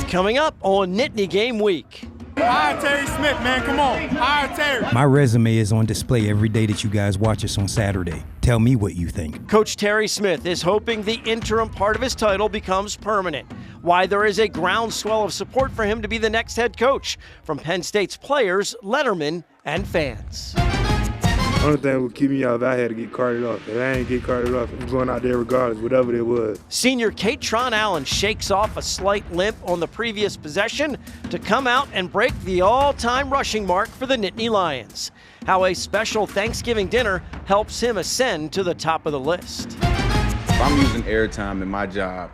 Coming up on Nittany Game Week. Hire Terry Smith, man, come on. Hire Terry. My resume is on display every day that you guys watch us on Saturday. Tell me what you think. Coach Terry Smith is hoping the interim part of his title becomes permanent. Why there is a groundswell of support for him to be the next head coach from Penn State's players, lettermen, and fans. The only thing that would keep me out if I had to get carted off. If I ain't get carted off, I'm going out there regardless, whatever it was. Senior Katron Allen shakes off a slight limp on the previous possession to come out and break the all-time rushing mark for the Nittany Lions. How a special Thanksgiving dinner helps him ascend to the top of the list. If I'm using airtime in my job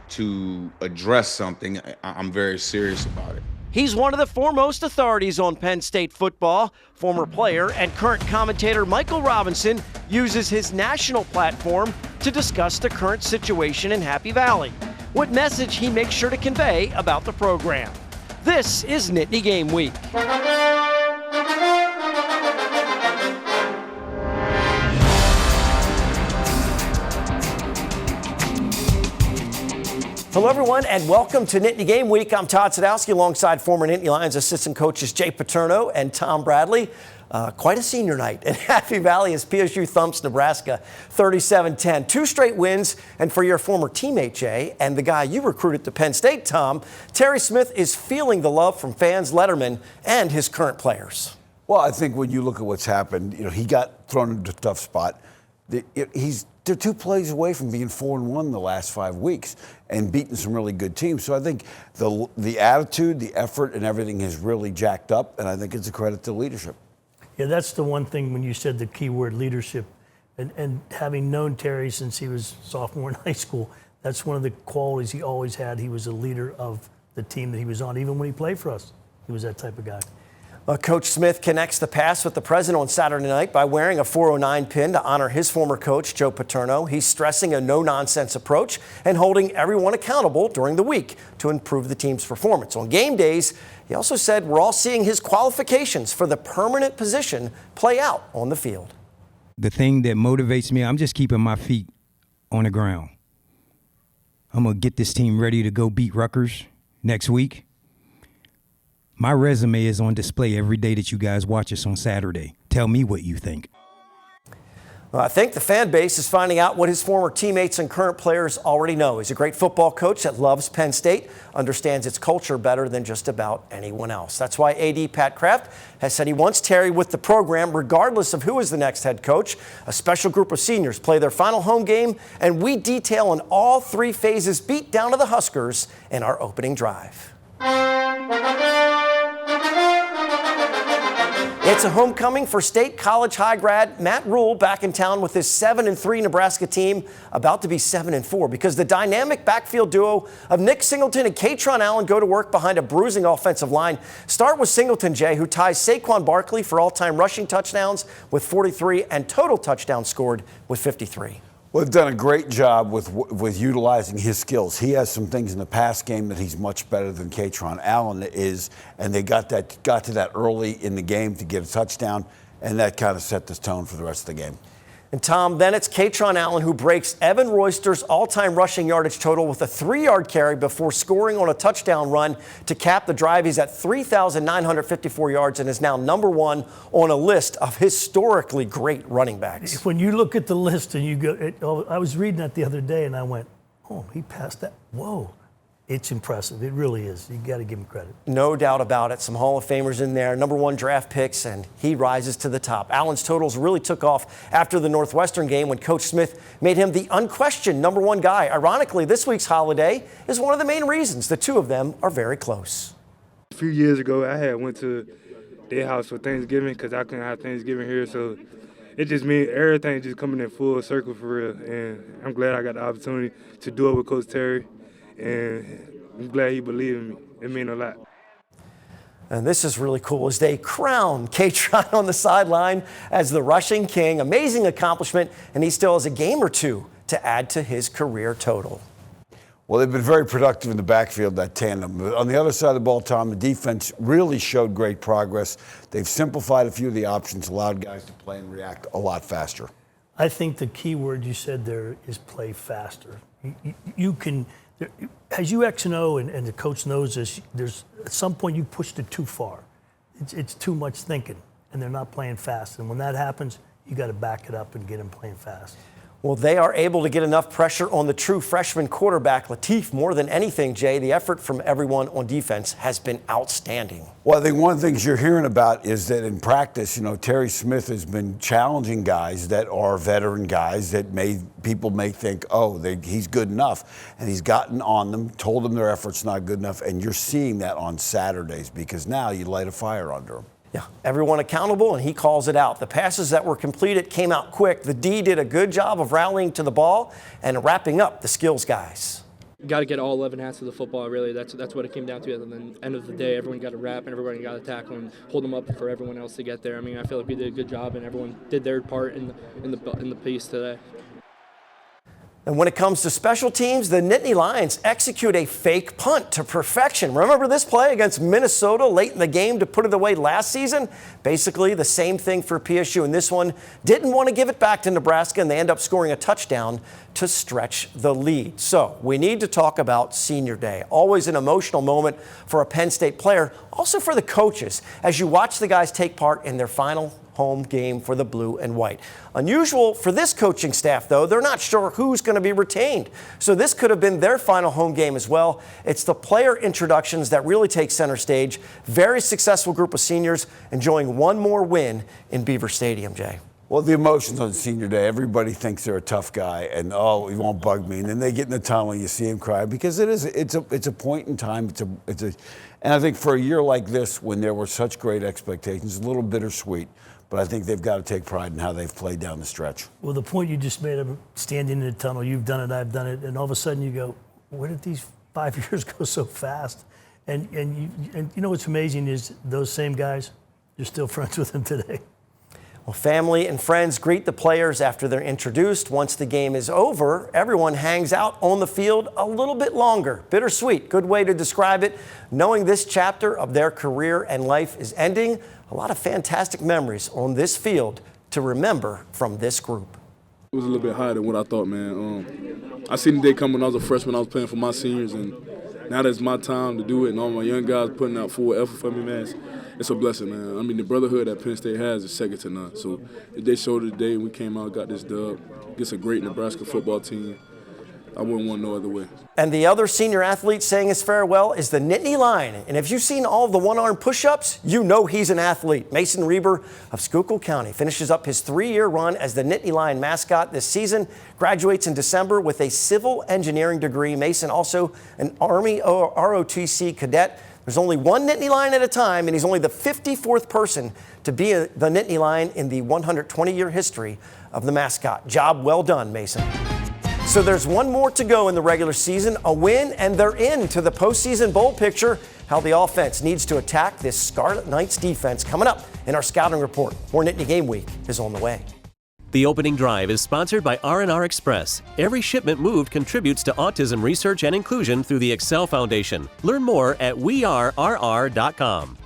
to address something, I'm very serious about it. He's one of the foremost authorities on Penn State football. Former player and current commentator Michael Robinson uses his national platform to discuss the current situation in Happy Valley. What message he makes sure to convey about the program. This is Nittany Game Week. Hello, everyone, and welcome to Nittany Game Week. I'm Todd Sadowski alongside former Nittany Lions assistant coaches Jay Paterno and Tom Bradley. Quite a senior night in Happy Valley as PSU thumps Nebraska 37-10. 2 straight wins, and for your former teammate, Jay, and the guy you recruited to Penn State, Tom, Terry Smith is feeling the love from fans, lettermen, and his current players. Well, I think when you look at what's happened, he got thrown into a tough spot. They're 2 plays away from being 4-1 the last 5 weeks and beating some really good teams. So I think the attitude, the effort, and everything has really jacked up, and I think it's a credit to leadership. Yeah, that's the one thing when you said the key word leadership, and having known Terry since he was sophomore in high school, that's one of the qualities he always had. He was a leader of the team that he was on, even when he played for us. He was that type of guy. Coach Smith connects the pass with the president on Saturday night by wearing a 409 pin to honor his former coach, Joe Paterno. He's stressing a no-nonsense approach and holding everyone accountable during the week to improve the team's performance. On game days, he also said we're all seeing his qualifications for the permanent position play out on the field. The thing that motivates me, I'm just keeping my feet on the ground. I'm going to get this team ready to go beat Rutgers next week. My resume is on display every day that you guys watch us on Saturday. Tell me what you think. Well, I think the fan base is finding out what his former teammates and current players already know. He's a great football coach that loves Penn State, understands its culture better than just about anyone else. That's why AD Pat Kraft has said he wants Terry with the program regardless of who is the next head coach. A special group of seniors play their final home game, and we detail in all 3 phases beat down of the Huskers in our opening drive. It's a homecoming for State College High grad Matt Rule back in town with his 7-3 Nebraska team, about to be 7-4, because the dynamic backfield duo of Nick Singleton and Katron Allen go to work behind a bruising offensive line. Start with Singleton, Jay, who ties Saquon Barkley for all-time rushing touchdowns with 43 and total touchdowns scored with 53. Well, they've done a great job with utilizing his skills. He has some things in the pass game that he's much better than Katron Allen is, and they got to that early in the game to get a touchdown, and that kind of set the tone for the rest of the game. And Tom, then it's Katron Allen who breaks Evan Royster's all-time rushing yardage total with a 3-yard carry before scoring on a touchdown run to cap the drive. He's at 3,954 yards and is now number 1 on a list of historically great running backs. When you look at the list and you go, I was reading that the other day and I went, oh, he passed that. Whoa. It's impressive. It really is. You got to give him credit. No doubt about it. Some Hall of Famers in there, number 1 draft picks, and he rises to the top. Allen's totals really took off after the Northwestern game when Coach Smith made him the unquestioned number 1 guy. Ironically, this week's holiday is one of the main reasons the 2 of them are very close. A few years ago, I went to their house for Thanksgiving because I couldn't have Thanksgiving here, so it just means everything just coming in full circle for real, and I'm glad I got the opportunity to do it with Coach Terry. And I'm glad he believed in me. It means a lot. And this is really cool as they crown Katron on the sideline as the rushing king. Amazing accomplishment, and he still has a game or 2 to add to his career total. Well, they've been very productive in the backfield, that tandem. On the other side of the ball, Tom, the defense really showed great progress. They've simplified a few of the options, allowed guys to play and react a lot faster. I think the key word you said there is play faster. as you X and O, and the coach knows this, there's at some point you pushed it too far. It's too much thinking, and they're not playing fast. And when that happens, you got to back it up and get them playing fast. Well, they are able to get enough pressure on the true freshman quarterback, Latif. More than anything, Jay, the effort from everyone on defense has been outstanding. Well, I think one of the things you're hearing about is that in practice, Terry Smith has been challenging guys that are veteran guys that people may think, he's good enough. And he's gotten on them, told them their effort's not good enough. And you're seeing that on Saturdays because now you light a fire under them. Yeah, everyone accountable, and he calls it out. The passes that were completed came out quick. The D did a good job of rallying to the ball and wrapping up the skills guys. Got to get all 11 hats of the football, really. That's what it came down to. At the end of the day, everyone got to wrap and everyone got to tackle and hold them up for everyone else to get there. I mean, I feel like we did a good job and everyone did their part in the piece today. And when it comes to special teams, the Nittany Lions execute a fake punt to perfection. Remember this play against Minnesota late in the game to put it away last season? Basically the same thing for PSU. And this one didn't want to give it back to Nebraska, and they end up scoring a touchdown to stretch the lead. So we need to talk about Senior Day. Always an emotional moment for a Penn State player, also for the coaches, as you watch the guys take part in their final home game for the blue and white. Unusual for this coaching staff, though. They're not sure who's going to be retained. So this could have been their final home game as well. It's the player introductions that really take center stage. Very successful group of seniors enjoying one more win in Beaver Stadium, Jay. Well, the emotions on Senior Day, everybody thinks they're a tough guy and, he won't bug me. And then they get in the tunnel and you see him cry because it's a point in time. And I think for a year like this, when there were such great expectations, a little bittersweet. But I think they've got to take pride in how they've played down the stretch. Well, the point you just made of standing in the tunnel, you've done it, I've done it, and all of a sudden you go, where did these 5 years go so fast? And you know what's amazing is those same guys, you're still friends with them today. Well, family and friends greet the players after they're introduced. Once the game is over, everyone hangs out on the field a little bit longer. Bittersweet, good way to describe it. Knowing this chapter of their career and life is ending, a lot of fantastic memories on this field to remember from this group. It was a little bit higher than what I thought, man. I seen the day come when I was a freshman. I was playing for my seniors, and now that it's my time to do it, and all my young guys putting out full effort for me, man. It's a blessing, man. I mean, the brotherhood that Penn State has is second to none. So if they showed it today and we came out and got this dub against a great Nebraska football team, I wouldn't want no other way. And the other senior athlete saying his farewell is the Nittany Lion. And if you've seen all of the one-arm push-ups, you know he's an athlete. Mason Reber of Schuylkill County finishes up his 3-year run as the Nittany Lion mascot this season, graduates in December with a civil engineering degree. Mason also an Army ROTC cadet. There's only one Nittany Lion at a time, and he's only the 54th person to be the Nittany Lion in the 120-year history of the mascot. Job well done, Mason. So there's one more to go in the regular season, a win, and they're into the postseason bowl picture. How the offense needs to attack this Scarlet Knights defense coming up in our scouting report. More Nittany Game Week is on the way. The opening drive is sponsored by R&R Express. Every shipment moved contributes to autism research and inclusion through the Excel Foundation. Learn more at wearerr.com.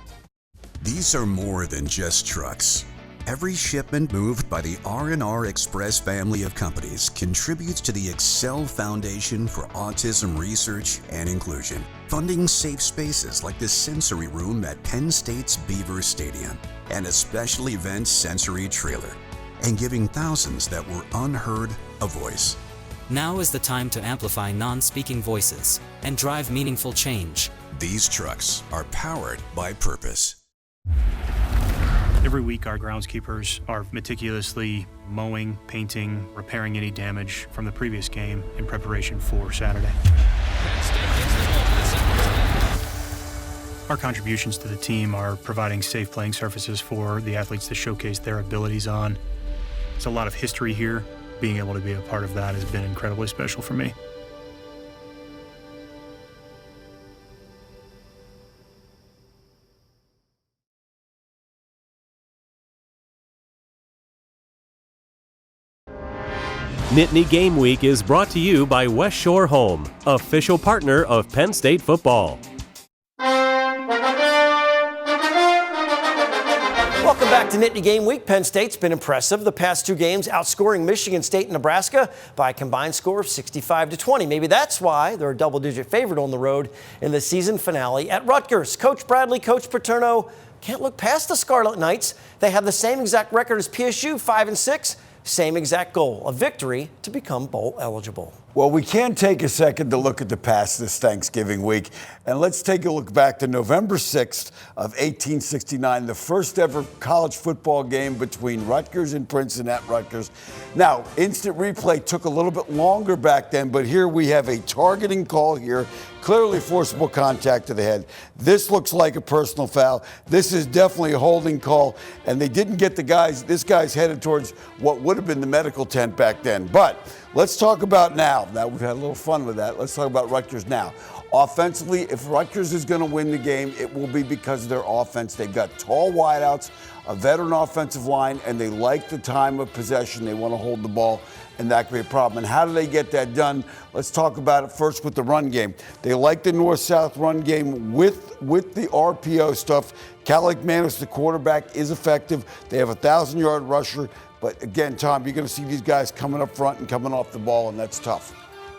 These are more than just trucks. Every shipment moved by the R&R Express family of companies contributes to the Excel Foundation for Autism Research and Inclusion, funding safe spaces like the sensory room at Penn State's Beaver Stadium and a special event sensory trailer, and giving thousands that were unheard a voice. Now is the time to amplify non-speaking voices and drive meaningful change. These trucks are powered by purpose. Every week, our groundskeepers are meticulously mowing, painting, repairing any damage from the previous game in preparation for Saturday. Our contributions to the team are providing safe playing surfaces for the athletes to showcase their abilities on. There's a lot of history here. Being able to be a part of that has been incredibly special for me. Nittany Game Week is brought to you by West Shore Home, official partner of Penn State Football. Welcome back Back to Nittany Game Week, Penn State's been impressive the past 2 games, outscoring Michigan State and Nebraska by a combined score of 65-20. Maybe that's why they're a double-digit favorite on the road in the season finale at Rutgers. Coach Bradley, Coach Paterno can't look past the Scarlet Knights. They have the same exact record as PSU, 5-6, same exact goal, a victory to become bowl eligible. Well, we can take a second to look at the past this Thanksgiving week, and let's take a look back to November 6th of 1869, the first ever college football game between Rutgers and Princeton at Rutgers. Now, instant replay took a little bit longer back then, but here we have a targeting call here, clearly forcible contact to the head. This looks like a personal foul. This is definitely a holding call, and they didn't get this guy's headed towards what would have been the medical tent back then. But let's talk about now. Now, we've had a little fun with that. Let's talk about Rutgers now. Offensively, if Rutgers is going to win the game, it will be because of their offense. They've got tall wideouts, a veteran offensive line, and they like the time of possession. They want to hold the ball, and that could be a problem. And how do they get that done? Let's talk about it first with the run game. They like the north-south run game with the RPO stuff. Cal McManus, the quarterback, is effective. They have a 1,000-yard rusher. But again, Tom, you're going to see these guys coming up front and coming off the ball, and that's tough.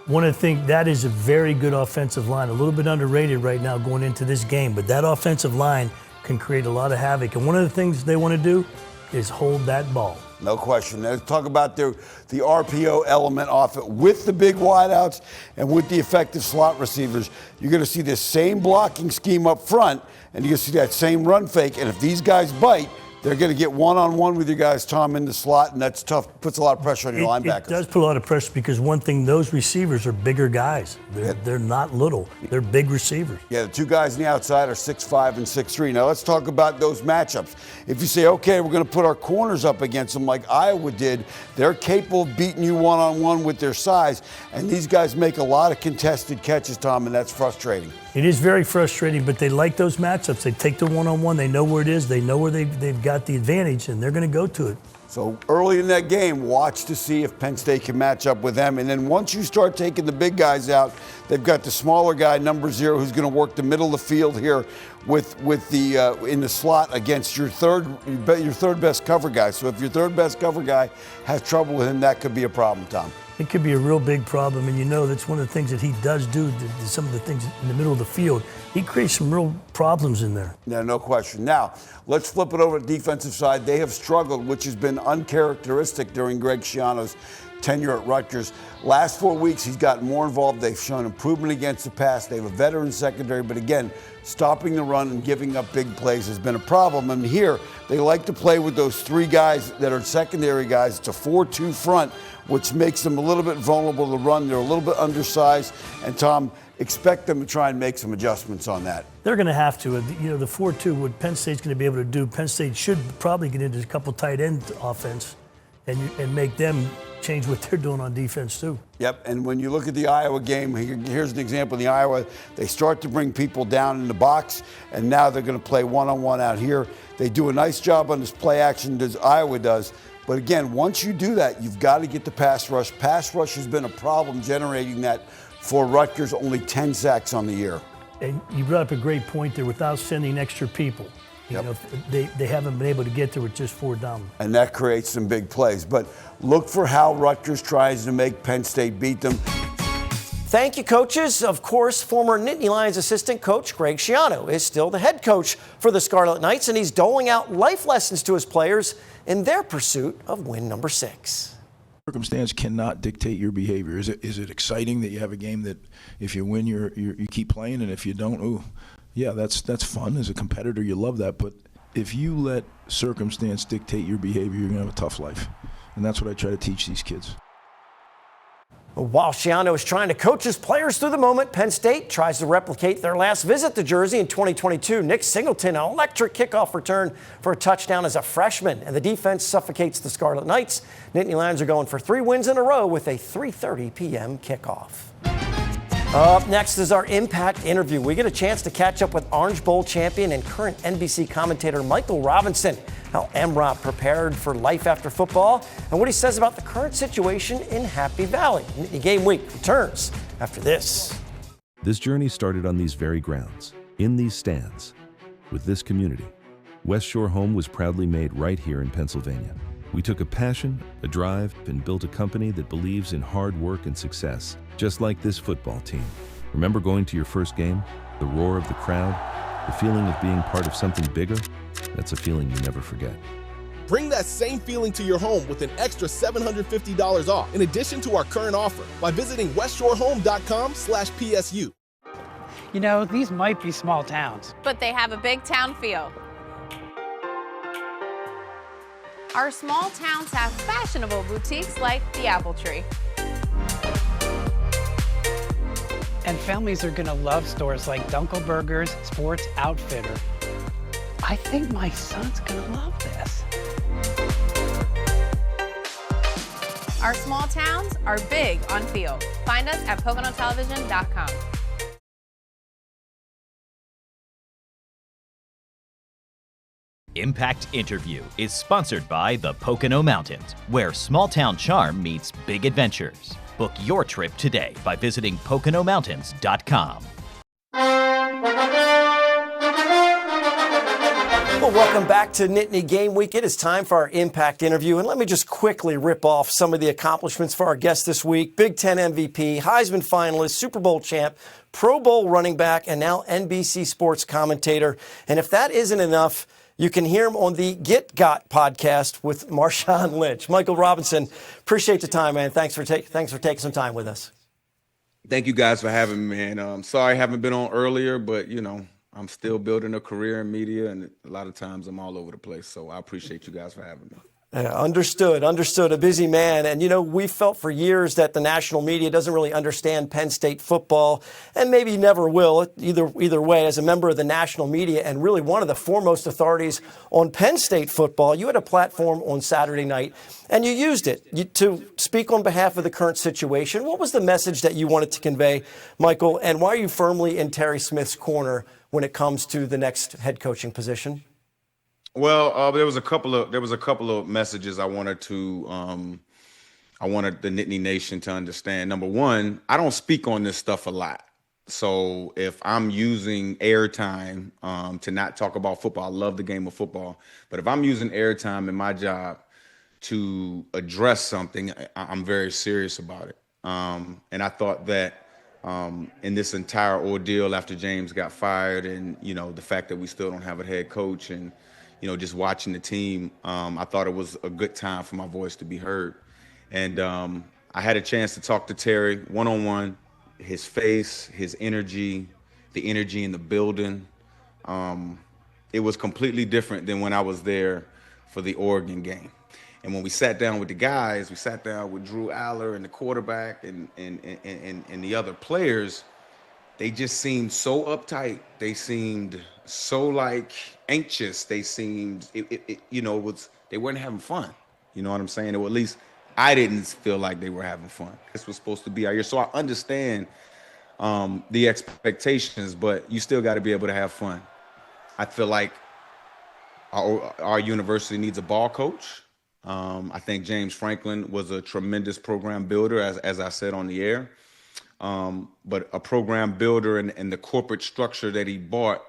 One of the things, that is a very good offensive line, a little bit underrated right now going into this game, but that offensive line can create a lot of havoc. And one of the things they want to do is hold that ball. No question. Let's talk about the RPO element off it with the big wideouts and with the effective slot receivers. You're going to see this same blocking scheme up front, and you're going to see that same run fake. And if these guys bite, they're going to get one-on-one with you guys, Tom, in the slot, and that's tough. Puts a lot of pressure on your linebackers. It does put a lot of pressure because one thing, those receivers are bigger guys. They're not little. They're big receivers. Yeah, the 2 guys on the outside are 6'5" and 6'3". Now let's talk about those matchups. If you say, okay, we're going to put our corners up against them like Iowa did, they're capable of beating you one-on-one with their size, and these guys make a lot of contested catches, Tom, and that's frustrating. It is very frustrating, but they like those matchups. They take the one-on-one. They know where it is. They know where they've got the advantage, and they're going to go to it. So early in that game, watch to see if Penn State can match up with them. And then once you start taking the big guys out, they've got the smaller guy, number 0, who's going to work the middle of the field here with the in the slot against your third best cover guy. So if your third best cover guy has trouble with him, that could be a problem, Tom. It could be a real big problem, and you know that's one of the things that he does do, some of the things in the middle of the field. He creates some real problems in there. Yeah, no question. Now, let's flip it over to the defensive side. They have struggled, which has been uncharacteristic during Greg Schiano's tenure at Rutgers. Last 4 weeks, he's gotten more involved. They've shown improvement against the pass. They have a veteran secondary, but again, stopping the run and giving up big plays has been a problem. And here, they like to play with those 3 guys that are secondary guys. It's a 4-2 front, which makes them a little bit vulnerable to run. They're a little bit undersized. And Tom, expect them to try and make some adjustments on that. They're going to have to. You know, the 4-2, what Penn State's going to be able to do, Penn State should probably get into a couple tight end offense and make them change what they're doing on defense too. Yep, and when you look at the Iowa game, here's an example in the Iowa. They start to bring people down in the box, and now they're going to play one-on-one out here. They do a nice job on this play action as Iowa does. But again, once you do that, you've got to get the pass rush. Pass rush has been a problem generating that for Rutgers, only 10 sacks on the year. And you brought up a great point there without sending extra people. You know, they haven't been able to get there with just 4 down. And that creates some big plays. But look for how Rutgers tries to make Penn State beat them. Thank you, coaches. Of course, former Nittany Lions assistant coach Greg Schiano is still the head coach for the Scarlet Knights, and he's doling out life lessons to his players in their pursuit of win number 6. Circumstance cannot dictate your behavior. Is it exciting that you have a game that if you win, you keep playing, and if you don't, ooh, yeah, that's fun. As a competitor, you love that. But if you let circumstance dictate your behavior, you're going to have a tough life. And that's what I try to teach these kids. While Schiano is trying to coach his players through the moment, Penn State tries to replicate their last visit to Jersey in 2022. Nick Singleton, an electric kickoff return for a touchdown as a freshman, and the defense suffocates the Scarlet Knights. Nittany Lions are going for 3 wins in a row with a 3:30 p.m. kickoff. Up next is our Impact interview. We get a chance to catch up with Orange Bowl champion and current NBC commentator Michael Robinson, how M-Rob prepared for life after football, and what he says about the current situation in Happy Valley. Nittany Game Week returns after this. This journey started on these very grounds, in these stands, with this community. West Shore Home was proudly made right here in Pennsylvania. We took a passion, a drive, and built a company that believes in hard work and success, just like this football team. Remember going to your first game? The roar of the crowd? The feeling of being part of something bigger? That's a feeling you never forget. Bring that same feeling to your home with an extra $750 off in addition to our current offer by visiting westshorehome.com/PSU. You know, these might be small towns, but they have a big town feel. Our small towns have fashionable boutiques like the Apple Tree. And families are gonna love stores like Dunkelberger's Sports Outfitter. I think my son's gonna love this. Our small towns are big on feel. Find us at PoconoTelevision.com. Impact Interview is sponsored by the Pocono Mountains, where small-town charm meets big adventures. Book your trip today by visiting PoconoMountains.com. Well, welcome back to Nittany Game Week. It is time for our Impact Interview. And let me just quickly rip off some of the accomplishments for our guest this week. Big Ten MVP, Heisman finalist, Super Bowl champ, Pro Bowl running back, and now NBC Sports commentator. And if that isn't enough, you can hear him on the Get Got podcast with Marshawn Lynch. Michael Robinson, appreciate the time, man. Thanks for taking some time with us. Thank you guys for having me, man. Sorry I haven't been on earlier, but, you know, I'm still building a career in media, and a lot of times I'm all over the place. So I appreciate you guys for having me. Understood. A busy man. And, you know, we felt for years that the national media doesn't really understand Penn State football, and maybe never will, either way. As a member of the national media and really one of the foremost authorities on Penn State football, you had a platform on Saturday night, and you used it to speak on behalf of the current situation. What was the message that you wanted to convey, Michael, and why are you firmly in Terry Smith's corner when it comes to the next head coaching position? Well, there was a couple of messages I wanted the Nittany Nation to understand. Number one, I don't speak on this stuff a lot. So if I'm using airtime to not talk about football, I love the game of football. But if I'm using airtime in my job to address something, I'm very serious about it. And I thought that in this entire ordeal after James got fired, and you know the fact that we still don't have a head coach, and you know, just watching the team, I thought it was a good time for my voice to be heard. And I had a chance to talk to Terry one-on-one, his face, his energy, the energy in the building. It was completely different than when I was there for the Oregon game. And when we sat down with the guys, we sat down with Drew Aller and the quarterback and the other players. They just seemed so uptight. They seemed so like anxious. They seemed, they weren't having fun. You know what I'm saying? Or at least I didn't feel like they were having fun. This was supposed to be our year. So I understand the expectations, but you still got to be able to have fun. I feel like our university needs a ball coach. I think James Franklin was a tremendous program builder, as I said on the air. But a program builder and the corporate structure that he bought,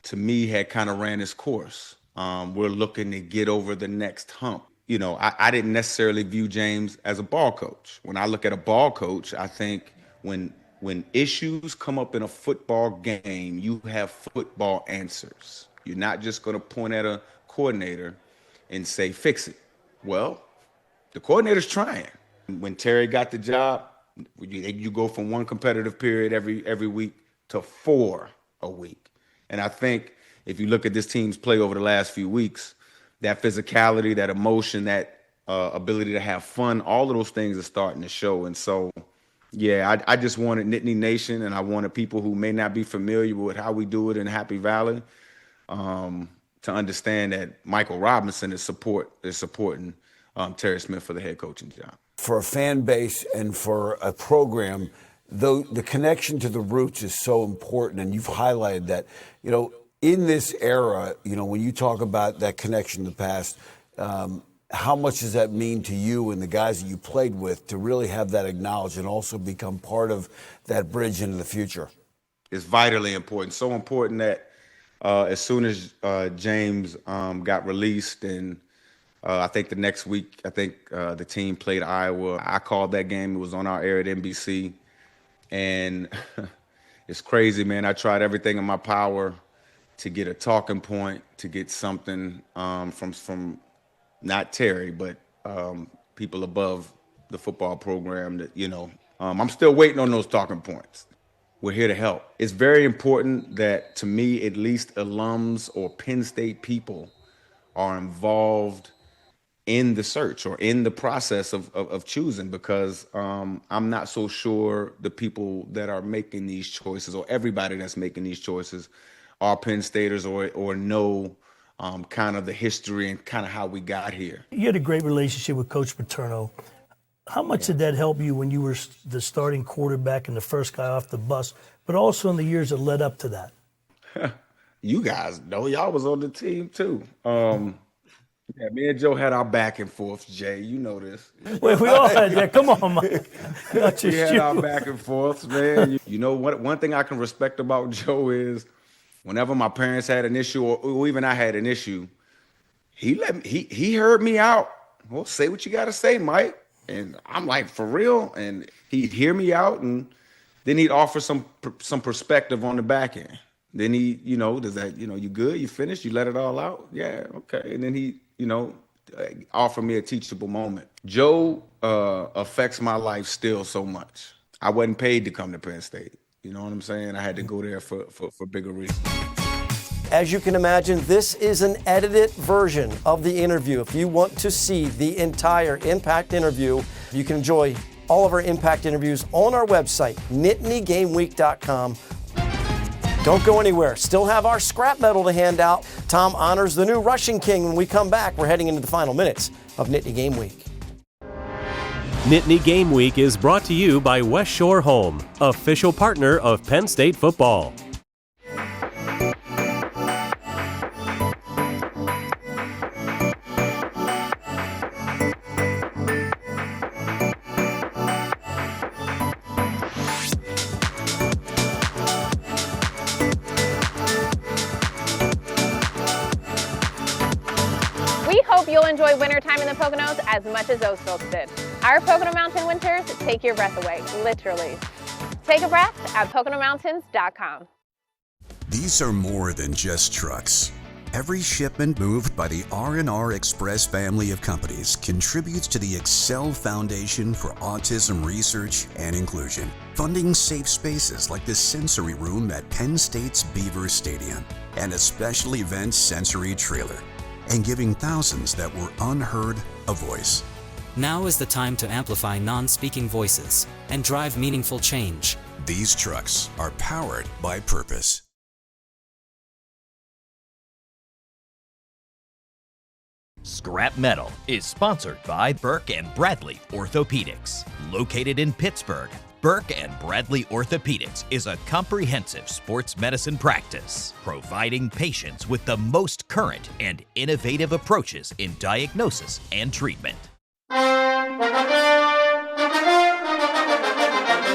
to me, had kind of ran its course. We're looking to get over the next hump. You know, I didn't necessarily view James as a ball coach. When I look at a ball coach, I think when issues come up in a football game, you have football answers. You're not just going to point at a coordinator and say, fix it. Well, the coordinator's trying. When Terry got the job, you go from one competitive period every week to 4 a week. And I think if you look at this team's play over the last few weeks, that physicality, that emotion, that ability to have fun, all of those things are starting to show. And so, yeah, I just wanted Nittany Nation, and I wanted people who may not be familiar with how we do it in Happy Valley to understand that Michael Robinson is supporting Terry Smith for the head coaching job. For a fan base and for a program, though, the connection to the roots is so important, and you've highlighted that. You know, in this era, you know, when you talk about that connection to the past, how much does that mean to you and the guys that you played with to really have that acknowledged and also become part of that bridge into the future? It's vitally important. So important that As soon as James got released, and I think the next week, the team played Iowa. I called that game. It was on our air at NBC. And it's crazy, man. I tried everything in my power to get a talking point, to get something from not Terry, but people above the football program that, I'm still waiting on those talking points. We're here to help. It's very important that, to me, at least alums or Penn State people are involved in the search or in the process of choosing, because I'm not so sure the people that are making these choices, or everybody that's making these choices, are Penn Staters or know kind of the history and kind of how we got here. You had a great relationship with Coach Paterno. How much did that help you when you were the starting quarterback and the first guy off the bus, but also in the years that led up to that? You guys know, y'all was on the team too. Yeah, me and Joe had our back and forth, Jay. You know this. Wait, we all had that. Come on, Mike. Not just we had you. our back and forth, man. You know what? One thing I can respect about Joe is whenever my parents had an issue, or even I had an issue, he heard me out. Well, say what you got to say, Mike. And I'm like, for real? And he'd hear me out, and then he'd offer some perspective on the back end. Then he, does that, you good? You finished? You let it all out? Yeah, okay. And then he, offer me a teachable moment. Joe affects my life still so much. I wasn't paid to come to Penn State. You know what I'm saying? I had to go there for bigger reasons. As you can imagine, this is an edited version of the interview. If you want to see the entire Impact interview, you can enjoy all of our Impact interviews on our website, nittany-game-week.com. Don't go anywhere. Still have our scrap medal to hand out. Tom honors the new rushing king. When we come back, we're heading into the final minutes of Nittany Game Week. Nittany Game Week is brought to you by West Shore Home, official partner of Penn State Football. You'll enjoy wintertime in the Poconos as much as those folks did. Our Pocono Mountain winters take your breath away, literally. Take a breath at PoconoMountains.com. These are more than just trucks. Every shipment moved by the R&R Express family of companies contributes to the Excel Foundation for Autism Research and Inclusion, funding safe spaces like the sensory room at Penn State's Beaver Stadium and a special event sensory trailer, and giving thousands that were unheard a voice. Now is the time to amplify non-speaking voices and drive meaningful change. These trucks are powered by purpose. Scrap Metal is sponsored by Burke and Bradley Orthopedics. Located in Pittsburgh, Burke and Bradley Orthopedics is a comprehensive sports medicine practice, providing patients with the most current and innovative approaches in diagnosis and treatment.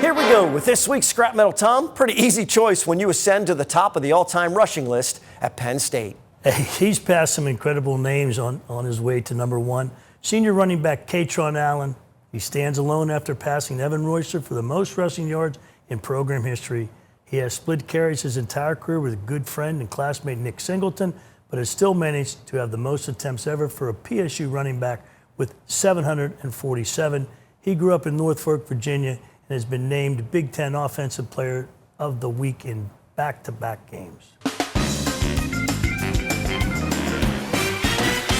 Here we go with this week's Scrap Metal. Tom, pretty easy choice when you ascend to the top of the all-time rushing list at Penn State. Hey, he's passed some incredible names on his way to number one. Senior running back Katron Allen. He stands alone after passing Evan Royster for the most rushing yards in program history. He has split carries his entire career with a good friend and classmate Nick Singleton, but has still managed to have the most attempts ever for a PSU running back with 747. He grew up in Norfolk, Virginia, and has been named Big Ten Offensive Player of the Week in back-to-back games.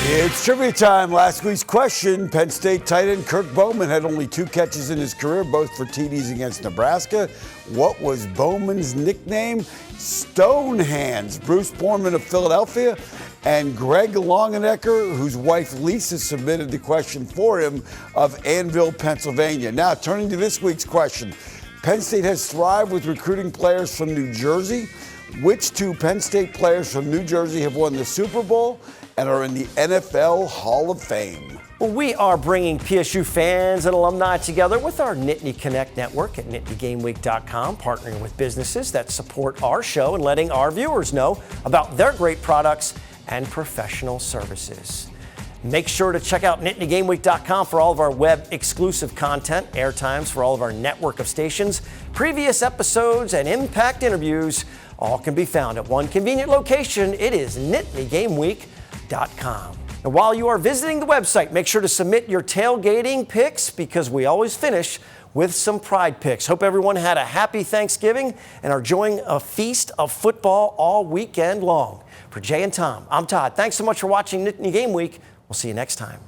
It's trivia time. Last week's question, Penn State tight end Kirk Bowman had only 2 catches in his career, both for TDs against Nebraska. What was Bowman's nickname? Stonehands. Bruce Borman of Philadelphia and Greg Longenecker, whose wife Lisa submitted the question for him, of Annville, Pennsylvania. Now, turning to this week's question. Penn State has thrived with recruiting players from New Jersey. Which 2 Penn State players from New Jersey have won the Super Bowl and are in the NFL Hall of Fame. Well, we are bringing PSU fans and alumni together with our Nittany Connect network at nittany-game-week.com, partnering with businesses that support our show and letting our viewers know about their great products and professional services. Make sure to check out nittany-game-week.com for all of our web exclusive content, airtimes for all of our network of stations, previous episodes, and impact interviews. All can be found at one convenient location. It is nittany-game-week.com. And while you are visiting the website, make sure to submit your tailgating picks because we always finish with some pride picks. Hope everyone had a happy Thanksgiving and are enjoying a feast of football all weekend long. For Jay and Tom, I'm Todd. Thanks so much for watching Nittany Game Week. We'll see you next time.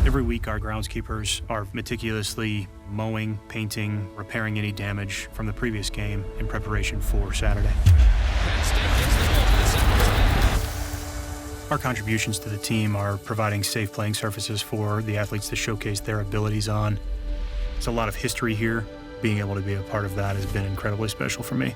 Every week, our groundskeepers are meticulously mowing, painting, repairing any damage from the previous game in preparation for Saturday. Our contributions to the team are providing safe playing surfaces for the athletes to showcase their abilities on. There's a lot of history here. Being able to be a part of that has been incredibly special for me.